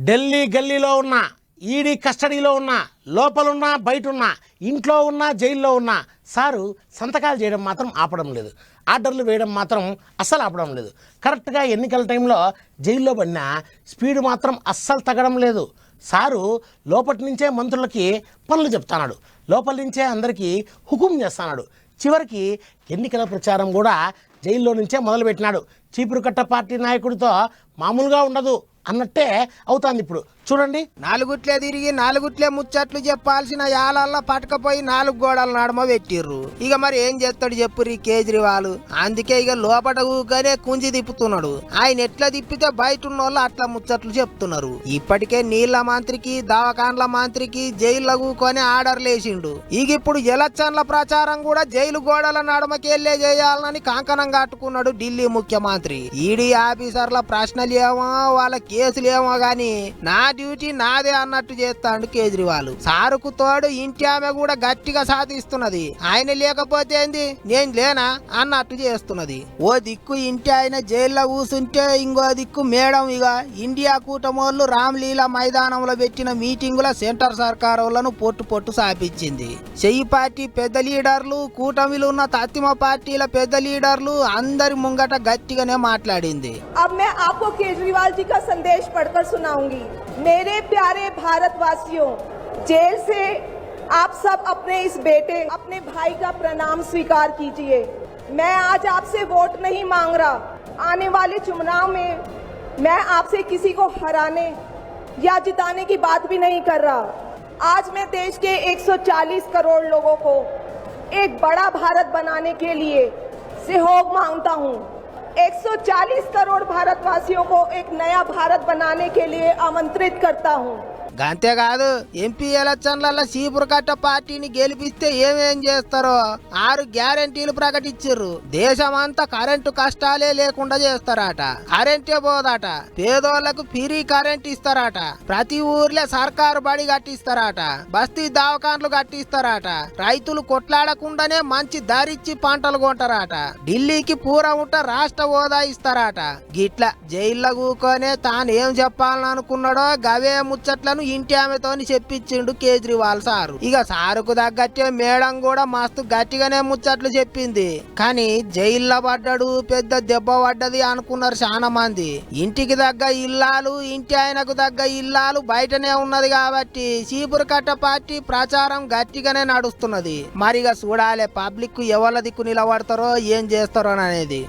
ఢిల్లీ గల్లీలో ఉన్న, ఈడీ కస్టడీలో ఉన్న, లోపలున్నా బయటున్నా, ఇంట్లో ఉన్నా జైల్లో ఉన్నా సారు సంతకాలు చేయడం మాత్రం ఆపడం లేదు, ఆర్డర్లు వేయడం మాత్రం అస్సలు ఆపడం లేదు. కరెక్ట్గా ఎన్నికల టైంలో జైల్లో పడిన స్పీడ్ మాత్రం అస్సలు తగ్గడం లేదు. సారు లోపటి నుంచే మంత్రులకి పనులు చెప్తాడు, లోపల నుంచే అందరికీ హుకుం చేస్తున్నాడు. చివరికి ఎన్నికల ప్రచారం కూడా జైల్లో నుంచే మొదలుపెట్టినాడు. చీపురుకట్ట పార్టీ నాయకుడితో మామూలుగా ఉండదు అన్నట్టే అవుతుంది. ఇప్పుడు చూడండి, నాలుగుట్లే తిరిగి నాలుగుట్లే ముచ్చట్లు చెప్పాల్సిన యాలల్లా పట్టకపోయి 4 గోడల నడమ పెట్టిర్రు. ఇక మరి ఏం చేస్తాడు చెప్పుర్రి కేజ్రీవాల్. అందుకే ఇక లోపట ఊగానే కుంజి తిప్పుతున్నాడు. ఆయన ఎట్లా తిప్పితే బయట ఉన్నోళ్ళు అట్లా ముచ్చట్లు చెప్తున్నారు. ఇప్పటికే నీళ్ల మంత్రికి, దవాఖాన్ల మంత్రికి జైల్లో ఊకొని ఆర్డర్లు వేసిండు. ఇక ఇప్పుడు ఎలక్షన్ల ప్రచారం కూడా జైలు గోడల నడమకెళ్లే చేయాలని కంకణం కట్టుకున్నాడు ఢిల్లీ ముఖ్యమంత్రి. ఈడీ ఆఫీసర్ల ప్రశ్నలు ఏమో, వాళ్ళ కేసులేమో గాని నా డ్యూటీ నాదే అన్నట్టు చేస్తాడు కేజ్రీవాల్. సారుకు తోడు ఇంటి ఆమె కూడా గట్టిగా సాధిస్తున్నది. ఆయన లేకపోతే ఏంది, నేను లేనా అన్నట్టు చేస్తున్నది. ఓ దిక్కు ఇంటి ఆయన జైల్లో కూసుంటే ఇంకో దిక్కు మేడం ఇక ఇండియా కూటమోళ్ళు రామ్లీలా మైదానంలో పెట్టిన మీటింగుల సెంటర్ సర్కార్ వాళ్ళను పొట్టు సాపించింది. చెయ్యి పార్టీ పెద్ద లీడర్లు, కూటమిలు ఉన్న తత్తిమ పార్టీల పెద్ద లీడర్లు అందరి ముంగట గట్టిగానే మాట్లాడింది. अब मैं आपको केजरीवाल जी का संदेश पढ़कर सुनाऊंगी। मेरे प्यारे भारतवासियों, जेल से आप सब अपने इस बेटे, अपने भाई का प्रणाम स्वीकार कीजिए। मैं आज आपसे वोट नहीं मांग रहा। आने वाले चुनाव में मैं आपसे किसी को हराने या जिताने की बात भी नहीं कर रहा। आज मैं देश के 140 करोड़ लोगों को एक बड़ा भारत बनाने के लिए सहयोग मांगता हूँ। 140 करोड़ भारतवासियों को एक नया भारत बनाने के लिए आमंत्रित करता हूँ। అంతేకాదు ఎంపీ ఎలక్షన్లలో చీపురుకట్ట పార్టీని గెలిపిస్తే ఏమేం చేస్తారో 6 గ్యారెంటీలు ప్రకటించారు. దేశమంతా కరెంటు కష్టాలే లేకుండా చేస్తారట, కరెంటే పోదట, పేదోళ్లకు ఫ్రీ కరెంట్ ఇస్తారట, ప్రతి ఊర్లో సర్కారు బడి కట్టిస్తారట, బస్తీ దవాఖాన్లు కట్టిస్తారట, రైతులు కొట్లాడకుండానే మంచి ధరిచ్చి పంటలు కొంటారట, ఢిల్లీకి పూరముట్ట రాష్ట్ర హోదా ఇస్తారట. గిట్లా జైల్లో కూకొనే తాను ఏం చెప్పాలని అనుకున్నాడో గవే ముచ్చట్లను ఇంటి ఆమెతోని చెప్పించిండు కేజ్రీవాల్ సారు. ఇక సారుకు తగ్గట్టే మేడం కూడా మస్తు గట్టిగానే ముచ్చట్లు చెప్పింది. కానీ జైల్లో పడ్డాడు, పెద్ద దెబ్బ పడ్డది అనుకున్నారు చాలా మంది. ఇంటికి తగ్గ ఇల్లాలు, ఇంటి ఆయనకు తగ్గ ఇల్లాలు బయటనే ఉన్నది కాబట్టి చీపురుకట్ట పార్టీ ప్రచారం గట్టిగానే నడుస్తున్నది. మరిగా చూడాలి పబ్లిక్ ఎవరి దిక్కు నిలబడతారో ఏం చేస్తారో అనేది.